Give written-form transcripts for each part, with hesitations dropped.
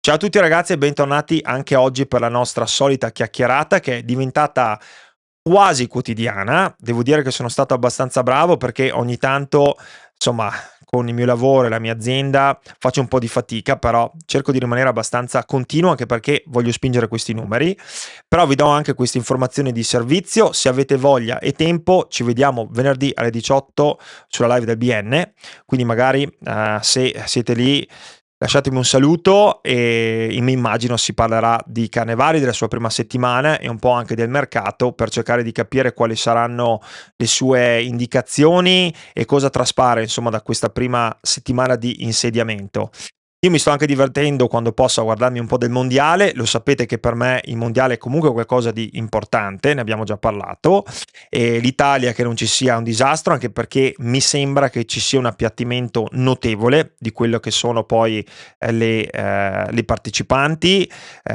Ciao a tutti ragazzi e bentornati anche oggi per la nostra solita chiacchierata che è diventata quasi quotidiana. Devo dire che sono stato abbastanza bravo perché ogni tanto, insomma, con il mio lavoro e la mia azienda faccio un po' di fatica, però cerco di rimanere abbastanza continuo anche perché voglio spingere questi numeri. Però vi do anche queste informazioni di servizio. Se avete voglia e tempo, ci vediamo venerdì alle 18 sulla live del BN. Quindi magari se siete lì lasciatemi un saluto e mi immagino si parlerà di Carnevali, della sua prima settimana e un po' anche del mercato per cercare di capire quali saranno le sue indicazioni e cosa traspare insomma da questa prima settimana di insediamento. Io mi sto anche divertendo quando posso a guardarmi un po' del mondiale, lo sapete che per me il mondiale è comunque qualcosa di importante, ne abbiamo già parlato, e l'Italia che non ci sia è un disastro anche perché mi sembra che ci sia un appiattimento notevole di quello che sono poi le partecipanti.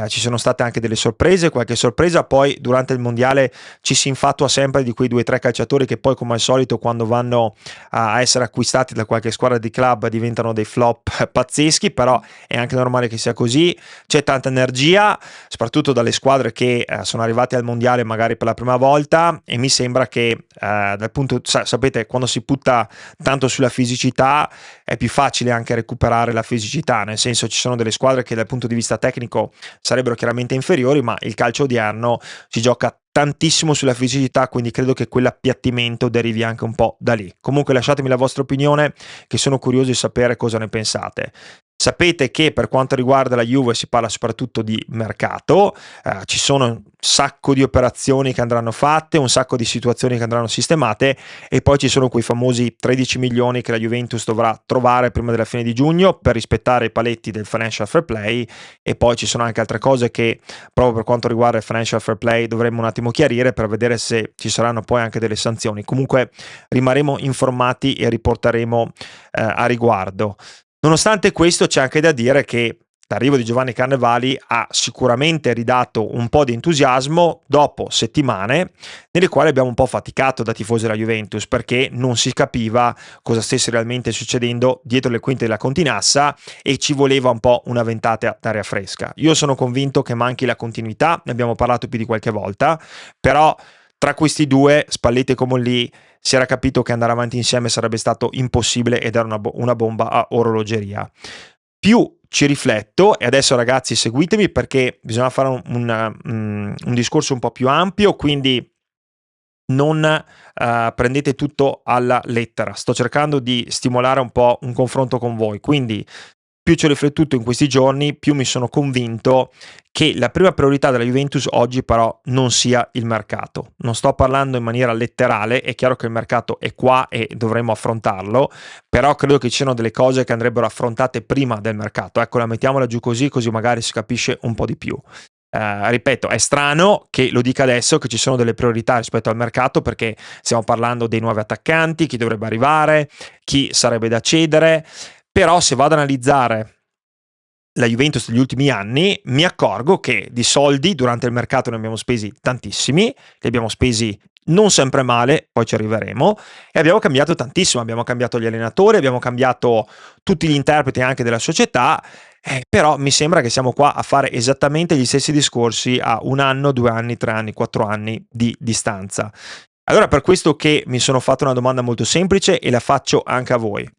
Ci sono state anche delle sorprese, qualche sorpresa, poi durante il mondiale ci si infatua sempre di quei 2 o 3 calciatori che poi come al solito quando vanno a essere acquistati da qualche squadra di club diventano dei flop pazzeschi, però è anche normale che sia così. C'è tanta energia, soprattutto dalle squadre che sono arrivate al mondiale magari per la prima volta, e mi sembra che dal punto, sapete, quando si punta tanto sulla fisicità è più facile anche recuperare la fisicità, nel senso ci sono delle squadre che dal punto di vista tecnico sarebbero chiaramente inferiori, ma il calcio odierno si gioca tantissimo sulla fisicità, quindi credo che quell'appiattimento derivi anche un po' da lì. Comunque lasciatemi la vostra opinione, che sono curioso di sapere cosa ne pensate. Sapete che per quanto riguarda la Juve si parla soprattutto di mercato, ci sono un sacco di operazioni che andranno fatte, un sacco di situazioni che andranno sistemate e poi ci sono quei famosi 13 milioni che la Juventus dovrà trovare prima della fine di giugno per rispettare i paletti del financial fair play, e poi ci sono anche altre cose che proprio per quanto riguarda il financial fair play dovremmo un attimo chiarire per vedere se ci saranno poi anche delle sanzioni. Comunque rimarremo informati e riporteremo a riguardo. Nonostante questo c'è anche da dire che l'arrivo di Giovanni Carnevali ha sicuramente ridato un po' di entusiasmo dopo settimane nelle quali abbiamo un po' faticato da tifosi della Juventus perché non si capiva cosa stesse realmente succedendo dietro le quinte della Continassa e ci voleva un po' una ventata d'aria fresca. Io sono convinto che manchi la continuità, ne abbiamo parlato più di qualche volta, però tra questi due, Spalletti e Comolli, si era capito che andare avanti insieme sarebbe stato impossibile ed era una bomba a orologeria. Più ci rifletto, e adesso ragazzi seguitemi perché bisogna fare un discorso un po' più ampio, quindi non prendete tutto alla lettera. Sto cercando di stimolare un po' un confronto con voi, quindi più ci ho riflettuto in questi giorni, più mi sono convinto che la prima priorità della Juventus oggi però non sia il mercato. Non sto parlando in maniera letterale, è chiaro che il mercato è qua e dovremo affrontarlo, però credo che ci siano delle cose che andrebbero affrontate prima del mercato. Ecco, la mettiamola giù così magari si capisce un po' di più. Ripeto, è strano che lo dica adesso che ci sono delle priorità rispetto al mercato perché stiamo parlando dei nuovi attaccanti, chi dovrebbe arrivare, chi sarebbe da cedere. Però se vado ad analizzare la Juventus degli ultimi anni mi accorgo che di soldi durante il mercato ne abbiamo spesi tantissimi, li abbiamo spesi non sempre male, poi ci arriveremo, e abbiamo cambiato tantissimo, abbiamo cambiato gli allenatori, abbiamo cambiato tutti gli interpreti anche della società, però mi sembra che siamo qua a fare esattamente gli stessi discorsi a 1 anno, 2 anni, 3 anni, 4 anni di distanza. Allora per questo che mi sono fatto una domanda molto semplice e la faccio anche a voi.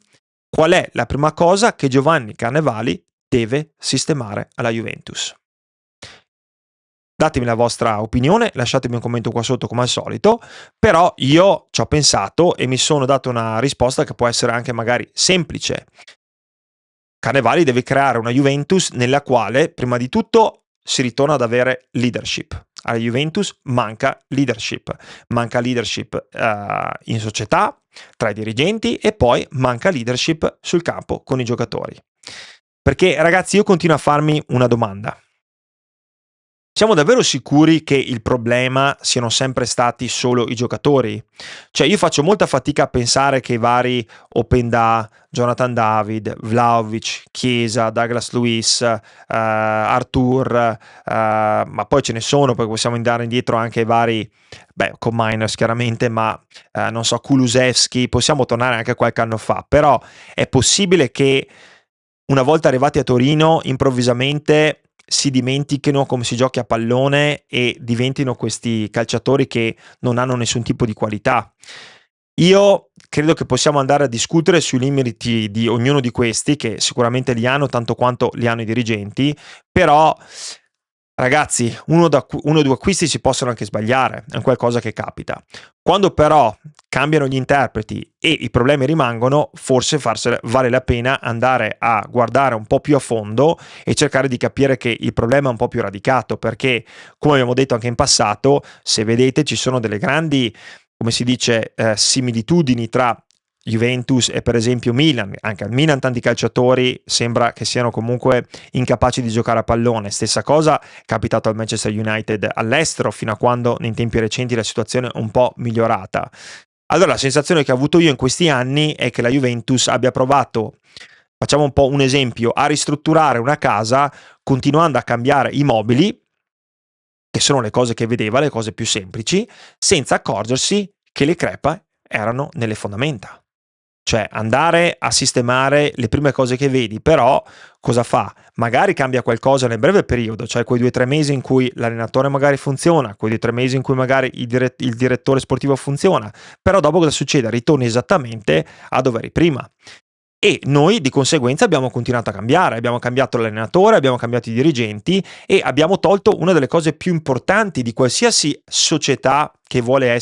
Qual è la prima cosa che Giovanni Carnevali deve sistemare alla Juventus? Datemi la vostra opinione, lasciatemi un commento qua sotto come al solito, però io ci ho pensato e mi sono dato una risposta che può essere anche magari semplice. Carnevali deve creare una Juventus nella quale, prima di tutto, si ritorna ad avere leadership. Alla Juventus manca leadership in società, tra i dirigenti, e poi manca leadership sul campo con i giocatori. Perché ragazzi, io continuo a farmi una domanda. Siamo davvero sicuri che il problema siano sempre stati solo i giocatori? Cioè io faccio molta fatica a pensare che i vari Openda, Jonathan David, Vlahovic, Chiesa, Douglas Luiz, Arthur, ma poi ce ne sono, poi possiamo andare indietro anche ai vari, con Miners chiaramente, ma non so, Kulusevski, possiamo tornare anche qualche anno fa, però è possibile che una volta arrivati a Torino improvvisamente si dimentichino come si giochi a pallone e diventino questi calciatori che non hanno nessun tipo di qualità. Io credo che possiamo andare a discutere sui limiti di ognuno di questi, che sicuramente li hanno tanto quanto li hanno i dirigenti, però ragazzi, uno o due acquisti si possono anche sbagliare, è un qualcosa che capita. Quando però cambiano gli interpreti e i problemi rimangono, forse vale la pena andare a guardare un po' più a fondo e cercare di capire che il problema è un po' più radicato, perché come abbiamo detto anche in passato, se vedete ci sono delle grandi, come si dice, similitudini tra Juventus e per esempio Milan. Anche al Milan tanti calciatori sembra che siano comunque incapaci di giocare a pallone. Stessa cosa è capitato al Manchester United all'estero, fino a quando nei tempi recenti la situazione è un po' migliorata. Allora la sensazione che ho avuto io in questi anni è che la Juventus abbia provato, facciamo un po' un esempio, a ristrutturare una casa continuando a cambiare i mobili, che sono le cose che vedeva, le cose più semplici, senza accorgersi che le crepe erano nelle fondamenta. Cioè andare a sistemare le prime cose che vedi, però cosa fa? Magari cambia qualcosa nel breve periodo, cioè quei 2-3 mesi in cui l'allenatore magari funziona, quei 2-3 mesi in cui magari il direttore sportivo funziona, però dopo cosa succede? Ritorni esattamente a dove eri prima. E noi di conseguenza abbiamo continuato a cambiare, abbiamo cambiato l'allenatore, abbiamo cambiato i dirigenti e abbiamo tolto una delle cose più importanti di qualsiasi società che vuole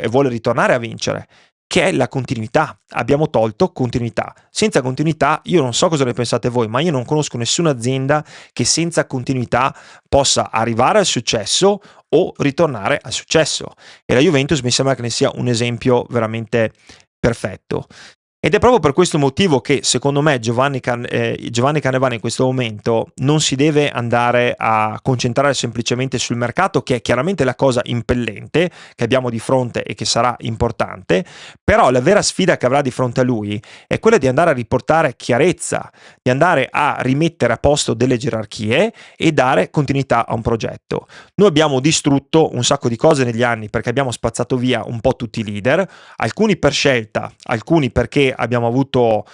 vuole ritornare a vincere, che è la continuità. Abbiamo tolto continuità. Senza continuità, io non so cosa ne pensate voi, ma io non conosco nessuna azienda che senza continuità possa arrivare al successo o ritornare al successo. E la Juventus mi sembra che ne sia un esempio veramente perfetto. Ed è proprio per questo motivo che secondo me Giovanni Cannavaro in questo momento non si deve andare a concentrare semplicemente sul mercato, che è chiaramente la cosa impellente che abbiamo di fronte e che sarà importante, però la vera sfida che avrà di fronte a lui è quella di andare a riportare chiarezza, di andare a rimettere a posto delle gerarchie e dare continuità a un progetto. Noi abbiamo distrutto un sacco di cose negli anni perché abbiamo spazzato via un po' tutti i leader, alcuni per scelta, alcuni perché abbiamo avuto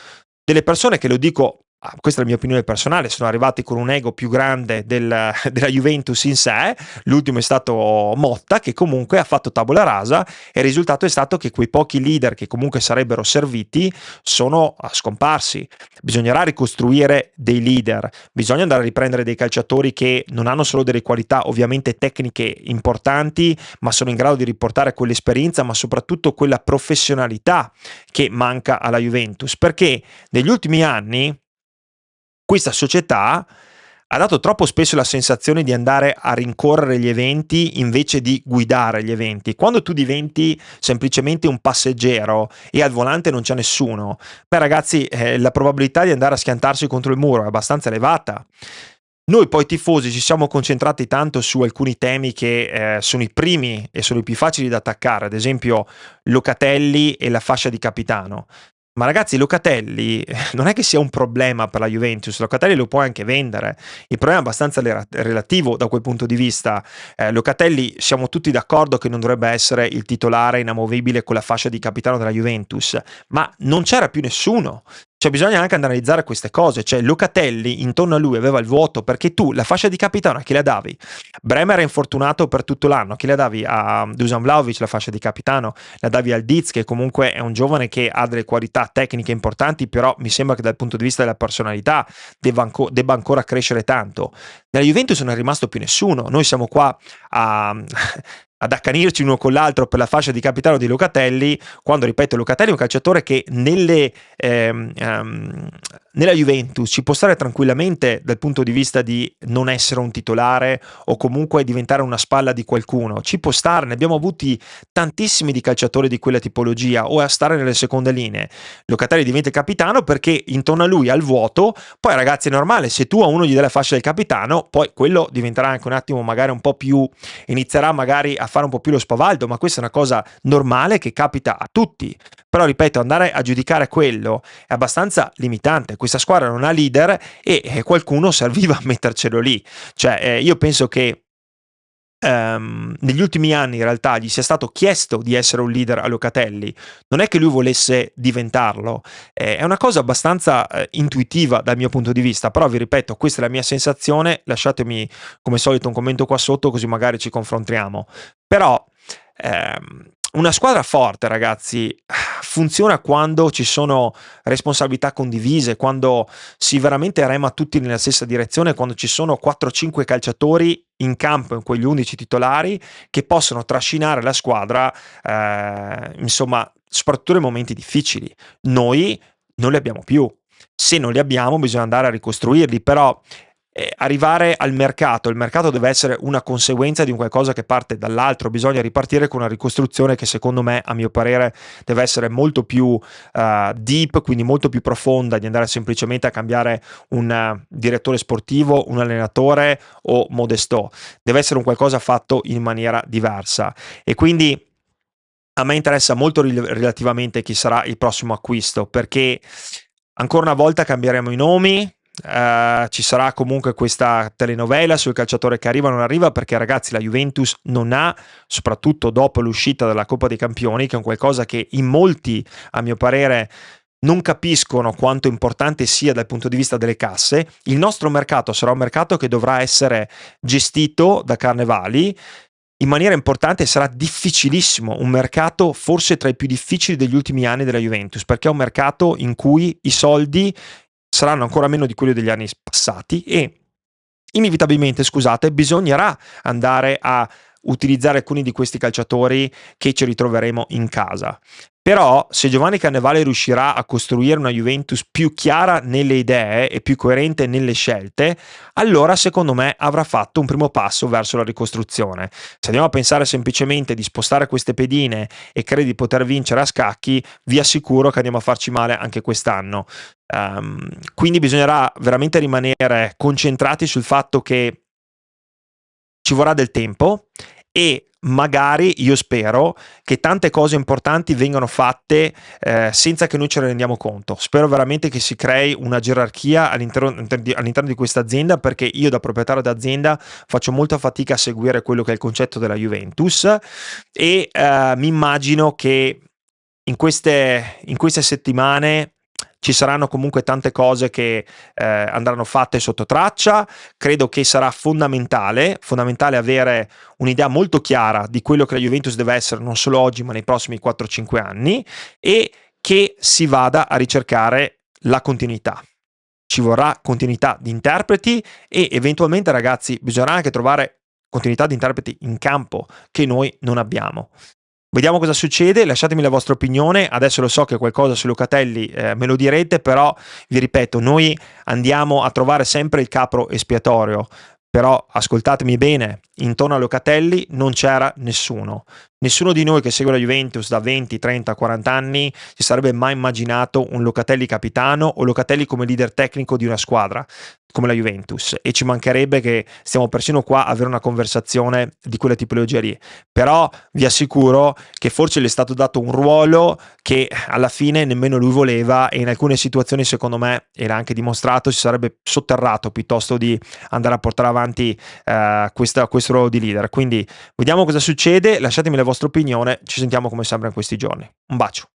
delle persone che, lo dico, questa è la mia opinione personale, sono arrivati con un ego più grande della Juventus in sé. L'ultimo è stato Motta, che comunque ha fatto tabula rasa, e il risultato è stato che quei pochi leader che comunque sarebbero serviti sono scomparsi. Bisognerà ricostruire dei leader, bisogna andare a riprendere dei calciatori che non hanno solo delle qualità ovviamente tecniche importanti, ma sono in grado di riportare quell'esperienza, ma soprattutto quella professionalità che manca alla Juventus, perché negli ultimi anni questa società ha dato troppo spesso la sensazione di andare a rincorrere gli eventi invece di guidare gli eventi. Quando tu diventi semplicemente un passeggero e al volante non c'è nessuno, beh ragazzi, la probabilità di andare a schiantarsi contro il muro è abbastanza elevata. Noi poi tifosi ci siamo concentrati tanto su alcuni temi che sono i primi e sono i più facili da attaccare, ad esempio Locatelli e la fascia di capitano. Ma ragazzi, Locatelli non è che sia un problema per la Juventus, Locatelli lo puoi anche vendere. Il problema è abbastanza relativo da quel punto di vista. Locatelli, siamo tutti d'accordo che non dovrebbe essere il titolare inamovibile con la fascia di capitano della Juventus, ma non c'era più nessuno. Cioè bisogna anche analizzare queste cose, cioè Locatelli intorno a lui aveva il vuoto perché tu la fascia di capitano a chi la davi? Bremer è infortunato per tutto l'anno, a chi la davi? A Dusan Vlahovic la fascia di capitano, la davi al Diz, che comunque è un giovane che ha delle qualità tecniche importanti, però mi sembra che dal punto di vista della personalità debba ancora crescere tanto. Nella Juventus non è rimasto più nessuno, noi siamo qua a ad accanirci uno con l'altro per la fascia di capitano di Locatelli, quando, ripeto, Locatelli è un calciatore che nella Juventus ci può stare tranquillamente dal punto di vista di non essere un titolare o comunque diventare una spalla di qualcuno, ci può stare, ne abbiamo avuti tantissimi di calciatori di quella tipologia o a stare nelle seconde linee. Locatelli diventa il capitano perché intorno a lui ha il vuoto, poi ragazzi è normale, se tu a uno gli dai la fascia del capitano, poi quello diventerà anche un attimo magari un po' più, inizierà magari a fare un po' più lo spavaldo, ma questa è una cosa normale che capita a tutti. Però ripeto, andare a giudicare quello è abbastanza limitante. Questa squadra non ha leader e qualcuno serviva a mettercelo lì. Cioè io penso che negli ultimi anni in realtà gli sia stato chiesto di essere un leader a Locatelli, non è che lui volesse diventarlo, è una cosa abbastanza intuitiva dal mio punto di vista, però vi ripeto, questa è la mia sensazione, lasciatemi come solito un commento qua sotto così magari ci confrontiamo. Però una squadra forte, ragazzi, funziona quando ci sono responsabilità condivise, quando si veramente rema tutti nella stessa direzione, quando ci sono 4-5 calciatori in campo, in quegli 11 titolari, che possono trascinare la squadra, insomma, soprattutto nei momenti difficili. Noi non li abbiamo più. Se non li abbiamo, bisogna andare a ricostruirli, però arrivare al mercato, il mercato deve essere una conseguenza di un qualcosa che parte dall'altro, bisogna ripartire con una ricostruzione che secondo me, a mio parere, deve essere molto più deep, quindi molto più profonda di andare semplicemente a cambiare un direttore sportivo, un allenatore o Modesto, deve essere un qualcosa fatto in maniera diversa e quindi a me interessa molto relativamente chi sarà il prossimo acquisto, perché ancora una volta cambieremo i nomi, ci sarà comunque questa telenovela sul calciatore che arriva o non arriva, perché ragazzi la Juventus non ha, soprattutto dopo l'uscita dalla Coppa dei Campioni, che è un qualcosa che in molti, a mio parere, non capiscono quanto importante sia dal punto di vista delle casse. Il nostro mercato sarà un mercato che dovrà essere gestito da Carnevali in maniera importante, sarà difficilissimo, un mercato forse tra i più difficili degli ultimi anni della Juventus, perché è un mercato in cui i soldi saranno ancora meno di quelli degli anni passati e inevitabilmente, scusate, bisognerà andare a utilizzare alcuni di questi calciatori che ci ritroveremo in casa. Però se Giovanni Cannavale riuscirà a costruire una Juventus più chiara nelle idee e più coerente nelle scelte, allora secondo me avrà fatto un primo passo verso la ricostruzione. Se andiamo a pensare semplicemente di spostare queste pedine e credi di poter vincere a scacchi, vi assicuro che andiamo a farci male anche quest'anno. Quindi bisognerà veramente rimanere concentrati sul fatto che ci vorrà del tempo e magari, io spero, che tante cose importanti vengano fatte senza che noi ce ne rendiamo conto. Spero veramente che si crei una gerarchia all'interno di questa azienda, perché io da proprietario d'azienda faccio molta fatica a seguire quello che è il concetto della Juventus e mi immagino che in queste settimane ci saranno comunque tante cose che andranno fatte sotto traccia. Credo che sarà fondamentale avere un'idea molto chiara di quello che la Juventus deve essere non solo oggi ma nei prossimi 4-5 anni e che si vada a ricercare la continuità. Ci vorrà continuità di interpreti e eventualmente, ragazzi, bisognerà anche trovare continuità di interpreti in campo che noi non abbiamo. Vediamo cosa succede, lasciatemi la vostra opinione, adesso lo so che qualcosa su Locatelli me lo direte, però vi ripeto, noi andiamo a trovare sempre il capro espiatorio, però ascoltatemi bene, intorno a Locatelli non c'era nessuno. Nessuno di noi che segue la Juventus da 20, 30, 40 anni si sarebbe mai immaginato un Locatelli capitano o Locatelli come leader tecnico di una squadra come la Juventus, e ci mancherebbe che stiamo persino qua a avere una conversazione di quelle tipologie lì. Però vi assicuro che forse gli è stato dato un ruolo che alla fine nemmeno lui voleva e in alcune situazioni, secondo me, era anche dimostrato, si sarebbe sotterrato piuttosto di andare a portare avanti questo ruolo di leader. Quindi vediamo cosa succede, lasciatemi la vostra opinione, ci sentiamo come sempre in questi giorni. Un bacio.